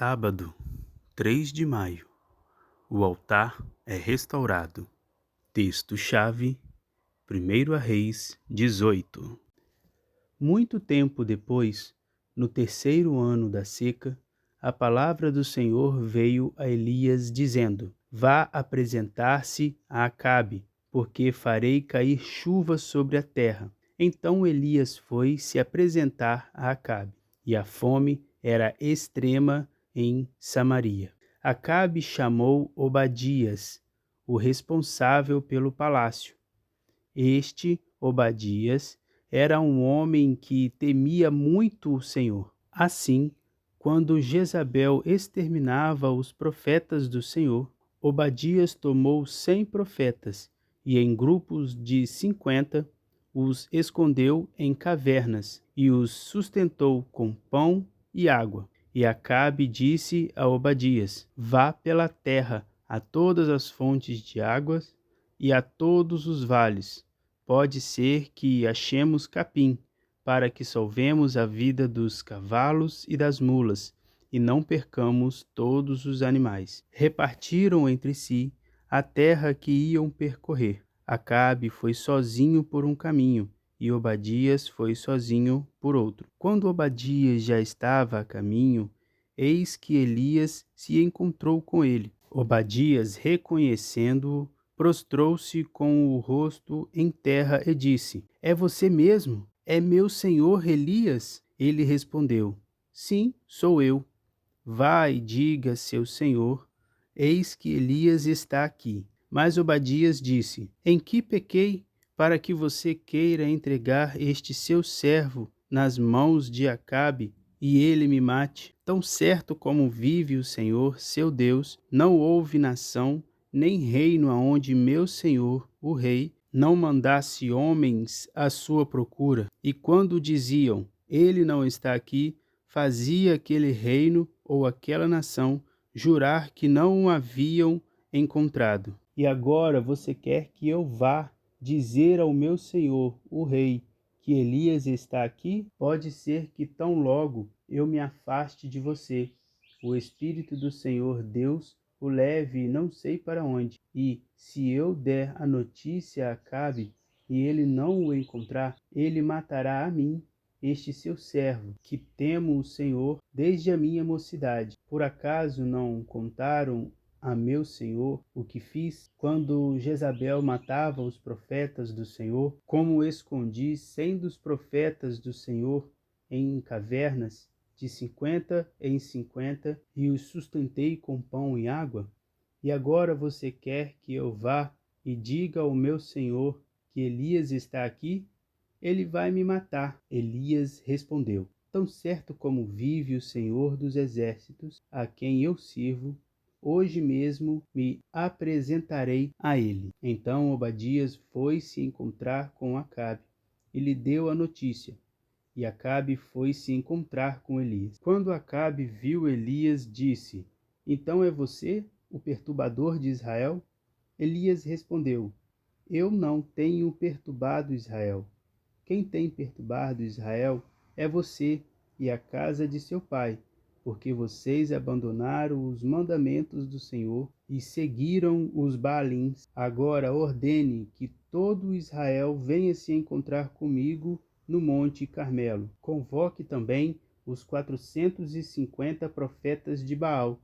Sábado, 3 de maio. O altar é restaurado. Texto-chave, 1 Reis 18. Muito tempo depois, no terceiro ano da seca, a palavra do Senhor veio a Elias dizendo: Vá apresentar-se a Acabe, porque farei cair chuva sobre a terra. Então Elias foi se apresentar a Acabe, e a fome era extrema em Samaria. Acabe chamou Obadias, o responsável pelo palácio. Este, Obadias, era um homem que temia muito o Senhor. Assim, quando Jezabel exterminava os profetas do Senhor, Obadias tomou 100 profetas e, em grupos de 50, os escondeu em cavernas e os sustentou com pão e água. E Acabe disse a Obadias: Vá pela terra a todas as fontes de águas e a todos os vales. Pode ser que achemos capim, para que salvemos a vida dos cavalos e das mulas, e não percamos todos os animais. Repartiram entre si a terra que iam percorrer. Acabe foi sozinho por um caminho, e Obadias foi sozinho por outro. Quando Obadias já estava a caminho, eis que Elias se encontrou com ele. Obadias, reconhecendo-o, prostrou-se com o rosto em terra e disse: É você mesmo? É meu senhor Elias? Ele respondeu: Sim, sou eu. Vá e diga a seu senhor: Eis que Elias está aqui. Mas Obadias disse: Em que pequei para que você queira entregar este seu servo nas mãos de Acabe e ele me mate? Tão certo como vive o Senhor, seu Deus, não houve nação nem reino aonde meu senhor, o rei, não mandasse homens à sua procura. E quando diziam: Ele não está aqui, fazia aquele reino ou aquela nação jurar que não o haviam encontrado. E agora você quer que eu vá dizer ao meu senhor, o rei, que Elias está aqui? Pode ser que tão logo eu me afaste de você, o Espírito do Senhor Deus o leve não sei para onde. E se eu der a notícia a Acabe e ele não o encontrar, ele matará a mim, este seu servo, que temo o Senhor desde a minha mocidade. Por acaso não contaram a meu senhor o que fiz quando Jezabel matava os profetas do Senhor, como escondi 100 dos profetas do Senhor em cavernas, de 50 em 50, e os sustentei com pão e água? E agora você quer que eu vá e diga ao meu senhor que Elias está aqui? Ele vai me matar. Elias respondeu: Tão certo como vive o Senhor dos Exércitos, a quem eu sirvo, hoje mesmo me apresentarei a ele. Então Obadias foi se encontrar com Acabe e lhe deu a notícia. E Acabe foi se encontrar com Elias. Quando Acabe viu Elias, disse: Então é você, o perturbador de Israel? Elias respondeu: Eu não tenho perturbado Israel. Quem tem perturbado Israel é você e a casa de seu pai, porque vocês abandonaram os mandamentos do Senhor e seguiram os Baalins. Agora ordene que todo Israel venha se encontrar comigo no Monte Carmelo. Convoque também os 450 profetas de Baal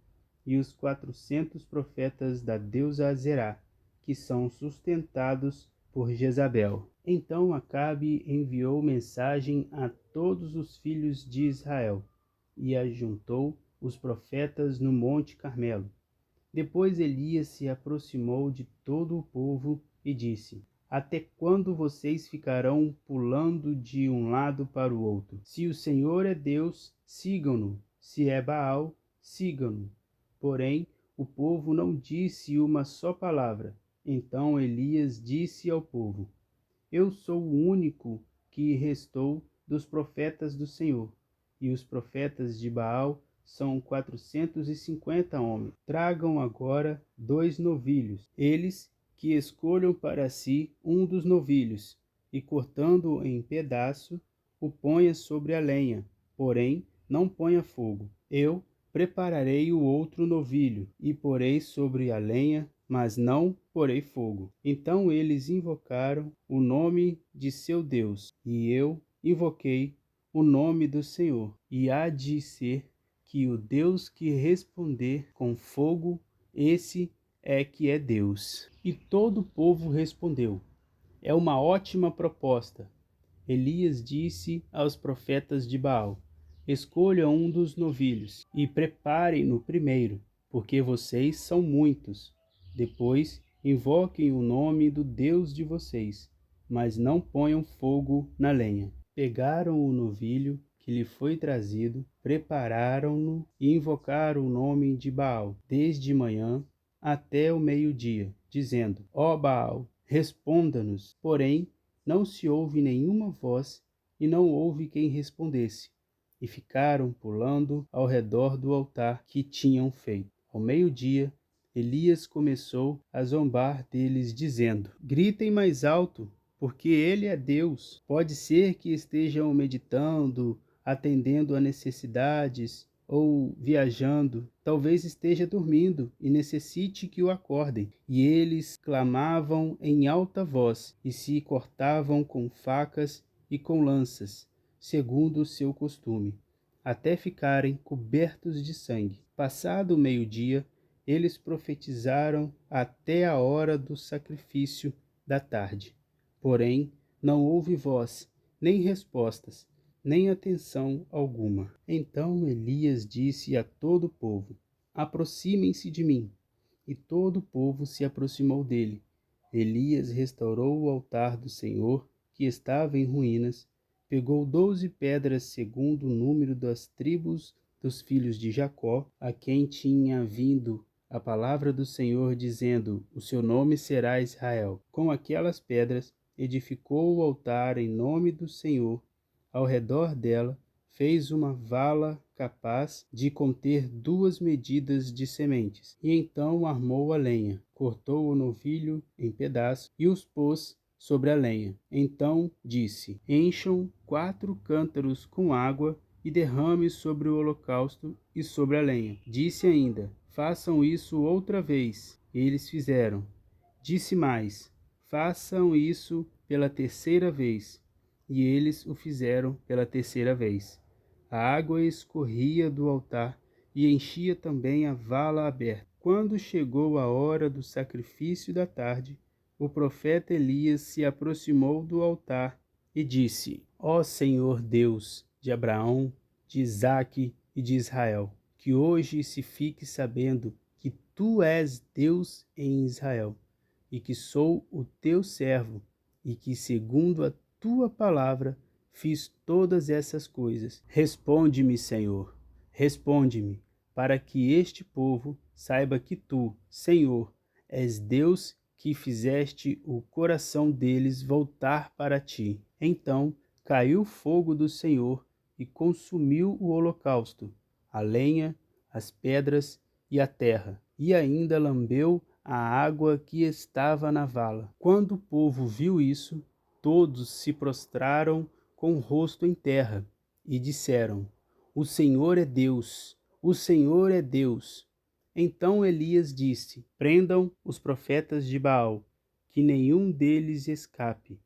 e os 400 profetas da deusa Azerá, que são sustentados por Jezabel. Então Acabe enviou mensagem a todos os filhos de Israel e ajuntou os profetas no Monte Carmelo. Depois Elias se aproximou de todo o povo e disse: Até quando vocês ficarão pulando de um lado para o outro? Se o Senhor é Deus, sigam-no. Se é Baal, sigam-no. Porém, o povo não disse uma só palavra. Então Elias disse ao povo: Eu sou o único que restou dos profetas do Senhor, e os profetas de Baal são 450 homens. Tragam agora 2 novilhos, eles que escolham para si um dos novilhos, e cortando-o em pedaço, o ponha sobre a lenha, porém não ponha fogo. Eu prepararei o outro novilho, e porei sobre a lenha, mas não porei fogo. Então eles invocaram o nome de seu Deus, e eu invoquei o nome do Senhor. E há de ser que o Deus que responder com fogo, esse é que é Deus. E todo o povo respondeu: é uma ótima proposta. Elias disse aos profetas de Baal: escolham um dos novilhos e preparem-no primeiro, porque vocês são muitos. Depois, invoquem o nome do Deus de vocês, mas não ponham fogo na lenha. Pegaram o novilho que lhe foi trazido, prepararam-no e invocaram o nome de Baal, desde manhã até o meio-dia, dizendo: ó Baal, responda-nos. Porém, não se ouve nenhuma voz, e não houve quem respondesse, e ficaram pulando ao redor do altar que tinham feito. Ao meio-dia, Elias começou a zombar deles, dizendo: gritem mais alto, porque ele é Deus. Pode ser que estejam meditando, atendendo a necessidades, ou viajando, talvez esteja dormindo e necessite que o acordem. E eles clamavam em alta voz e se cortavam com facas e com lanças, segundo o seu costume, até ficarem cobertos de sangue. Passado o meio-dia, eles profetizaram até a hora do sacrifício da tarde. Porém, não houve voz, nem respostas, nem atenção alguma. Então Elias disse a todo o povo: aproximem-se de mim. E todo o povo se aproximou dele. Elias restaurou o altar do Senhor, que estava em ruínas, pegou 12 pedras segundo o número das tribos dos filhos de Jacó, a quem tinha vindo a palavra do Senhor, dizendo: o seu nome será Israel. Com aquelas pedras edificou o altar em nome do Senhor. Ao redor dela fez uma vala capaz de conter 2 medidas de sementes. E então armou a lenha, cortou o novilho em pedaços e os pôs sobre a lenha. Então disse: encham 4 cântaros com água e derrame sobre o holocausto e sobre a lenha. Disse ainda: façam isso outra vez. Eles fizeram. Disse mais: façam isso pela 3ª vez. E eles o fizeram pela 3ª vez. A água escorria do altar e enchia também a vala aberta. Quando chegou a hora do sacrifício da tarde, o profeta Elias se aproximou do altar e disse: ó Senhor Deus de Abraão, de Isaque e de Israel, que hoje se fique sabendo que tu és Deus em Israel, e que sou o teu servo, e que segundo a tua palavra fiz todas essas coisas. Responde-me, Senhor, responde-me, para que este povo saiba que tu, Senhor, és Deus, que fizeste o coração deles voltar para ti. Então caiu o fogo do Senhor e consumiu o holocausto, a lenha, as pedras e a terra, e ainda lambeu a água que estava na vala. Quando o povo viu isso, todos se prostraram com o rosto em terra e disseram: o Senhor é Deus, o Senhor é Deus. Então Elias disse: prendam os profetas de Baal, que nenhum deles escape.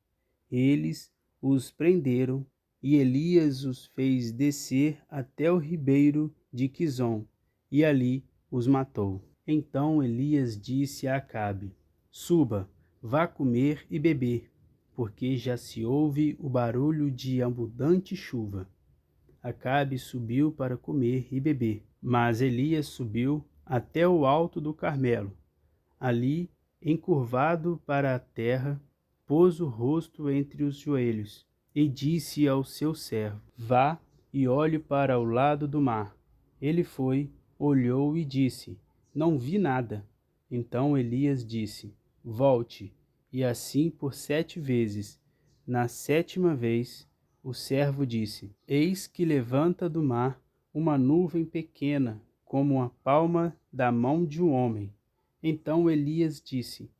Eles os prenderam, e Elias os fez descer até o ribeiro de Quizom, e ali os matou. Então Elias disse a Acabe: suba, vá comer e beber, porque já se ouve o barulho de abundante chuva. Acabe subiu para comer e beber, mas Elias subiu até o alto do Carmelo. Ali, encurvado para a terra, pôs o rosto entre os joelhos e disse ao seu servo: vá e olhe para o lado do mar. Ele foi, olhou e disse: não vi nada. Então Elias disse: volte, e assim por 7 vezes. Na 7ª vez, o servo disse: eis que levanta do mar uma nuvem pequena, como a palma da mão de um homem. Então Elias disse: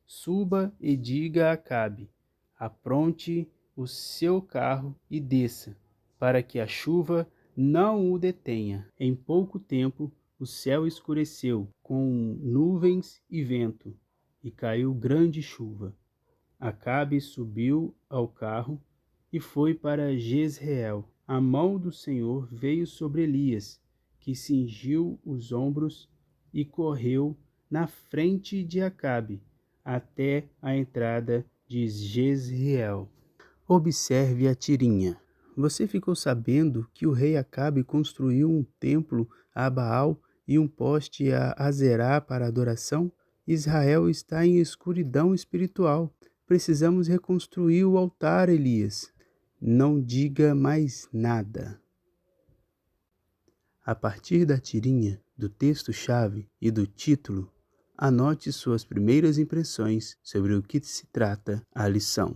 suba e diga a Acabe: apronte o seu carro e desça, para que a chuva não o detenha. Em pouco tempo, o céu escureceu, com nuvens e vento, e caiu grande chuva. Acabe subiu ao carro e foi para Jezreel. A mão do Senhor veio sobre Elias, que cingiu os ombros e correu na frente de Acabe, até a entrada de Jezreel. Observe a tirinha. Você ficou sabendo que o rei Acabe construiu um templo a Baal e um poste a Azerá para adoração? Israel está em escuridão espiritual. Precisamos reconstruir o altar, Elias. Não diga mais nada. A partir da tirinha, do texto-chave e do título, anote suas primeiras impressões sobre o que se trata a lição.